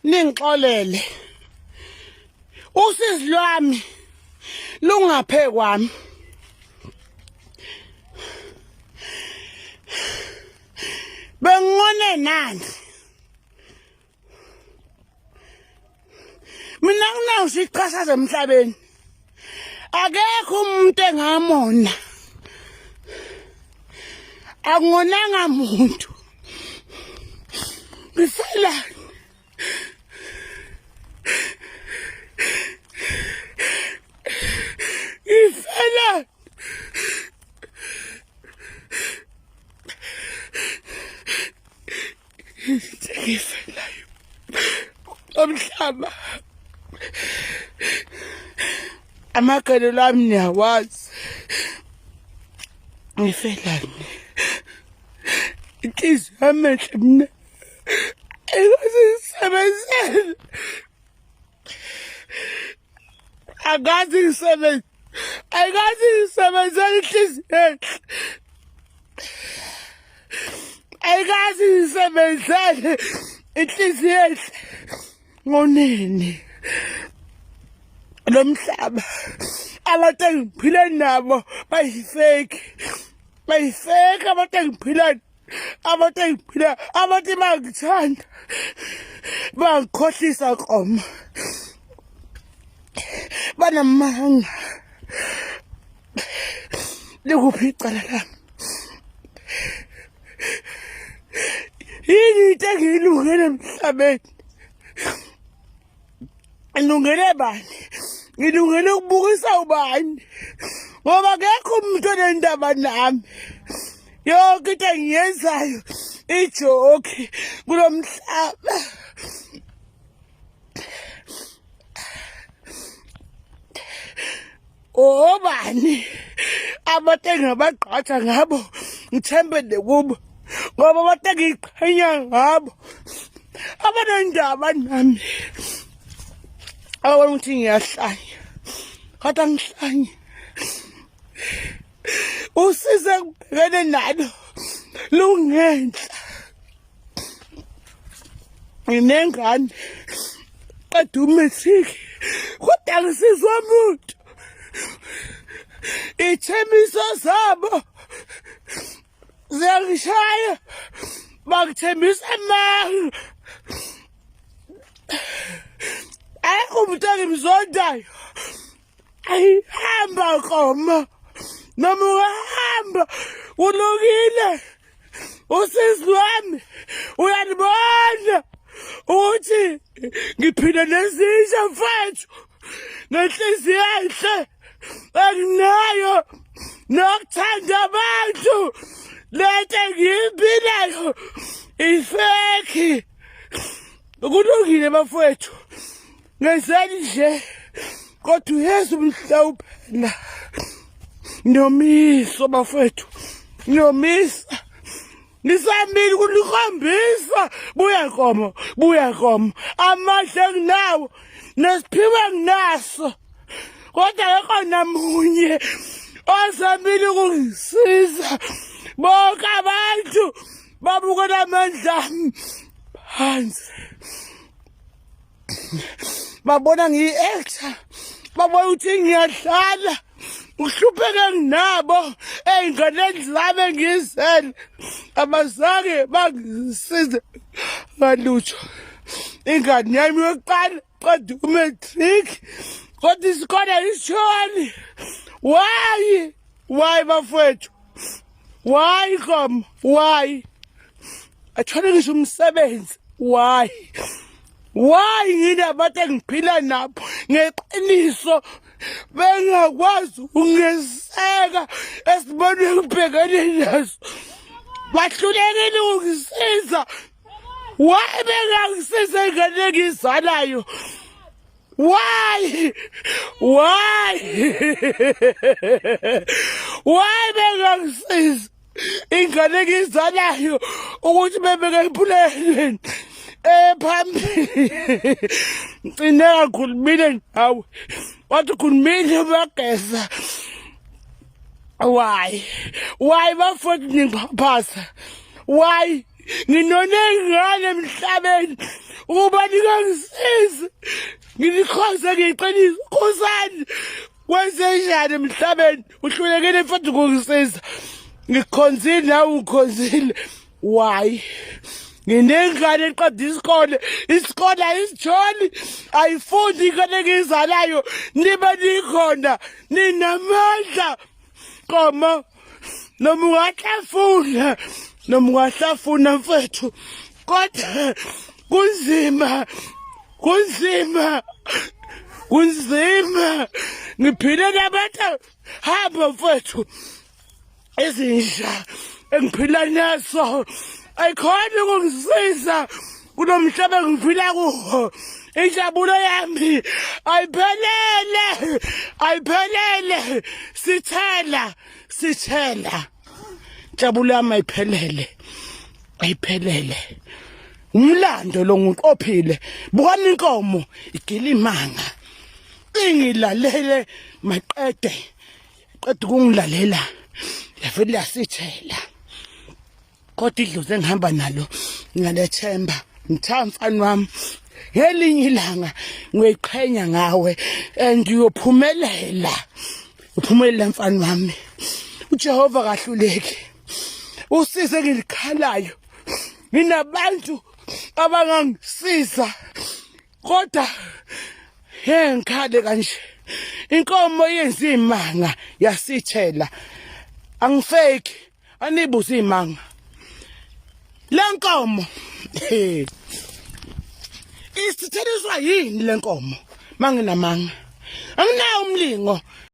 ningixolele usizi lwami lungaphe kwami bengone nani mina nginawo siqhasaza emhlabeni akekho umuntu engamona akungonanga muntu ngifela ngifelayo omhlaba amagalelo ami niyawazi ngifelani inhliziyo yami enhle mina ayikwazi ngisebenzele inhliziyo ayikazi ngisebenzele inhliziyo ngonene lo mhlaba abantu engiphile nabo bayifake abantu engiphila abantu bangithanda bangikhohlisa qoma banamanga likuphi icala lami yini into engiyilungele emhlabeni ngilungele bani ngilungele ukubukisa ubani ngoba akekho umuntu onendaba nami yonke into engiyenzayo ijoke kulo mhlaba obani abantu engabagqatha ngabo ngithembele kubo ngoba abantu engiqhenya ngabo abanendaba nami awona ukuthi ngiyahlanya kodwa ngihlanye usize ngibhekene nalo lungenhla nginengane qeda umatric kodwa ngisizwa umuntu ithembiso zabo ziyangishaya bangithembisa amanga ayikho umuntu engimzondayo ayihamba qoma noma uhamba ulungile usizi lwami uyalibona ukuthi ngiphile nezisha mfethu nenhliziyo enhle enginayo nokuthanda abantu lento engiyiphilayo ifeki kulungile bafowethu ngenzeni nje kodwa uyesu umhlawuphela nomiso bafowethu nomisa ngisambili kulikhombisa buya komo amandla enginawo nesiphiwo enginaso kodwa akekho namunye ozamile ukungisiza bonke abantu babukela amandla ami phansi babona ngiyi-actor babona ukuthi ngiyadlala uhlupheke nginabo ey'nganeni zami engiyizele abazange bangisize ngalutho ingane yami yokuqala qeda umatric kodwa isikole isishoni why bafowethu why kom why athole ngisho umsebenzi why nginabantu engiphila nabo ngeqiniso bengakwazi ukungeseka esibonweni ukubhekene naso bahlulekile ukungisiza why bengangisiza ingane engizalayo why bengangisiza ingane engizalayo ukuthi bebeke empuleleni phambili ngcine kakhulumile ngawe wathi ukhulumile bageza why bafowethu ningixhaphaza why nginonengane emhlabeni ukuba ningangisizi nginikhoze ngiyiqinisa Nkhosini wenzenjani emhlabeni uhlulekile futhi ukungisiza ngikhonzile nawe ukhonzile why nginengane eqeda isikole ayisijoli ayifundi ingane engiyizalayo nibe nikhona ninamandla Nkomo noma ungahlafuna mfethu kodwa kunzima ngiphile nabantu hamba mfethu ezinja engiphila naso ayikhona ukungisiza kunomhlaba engiphila kuwo injabulo yami ayiphelele sithela injabulo yami ayiphelele umlando lo nguqophile bukani inkomo igilimanga ingilalele maqede qeda kungilalela yavele yasithela kodwa idlozi engihamba nalo ngalethemba ngithatha mfana wami ngelinye ilanga ngiyiqhenya ngawe and uyophumelela mfana wami uJehova kahluleki usize ngilikhalayo nginabantu abangangisiza kodwa ngikhale kanje inkomo yenza imanga yasithela angifake anibuza imanga lenkomo isitheliswa yini lenkomo manginamanga anginayo umlingo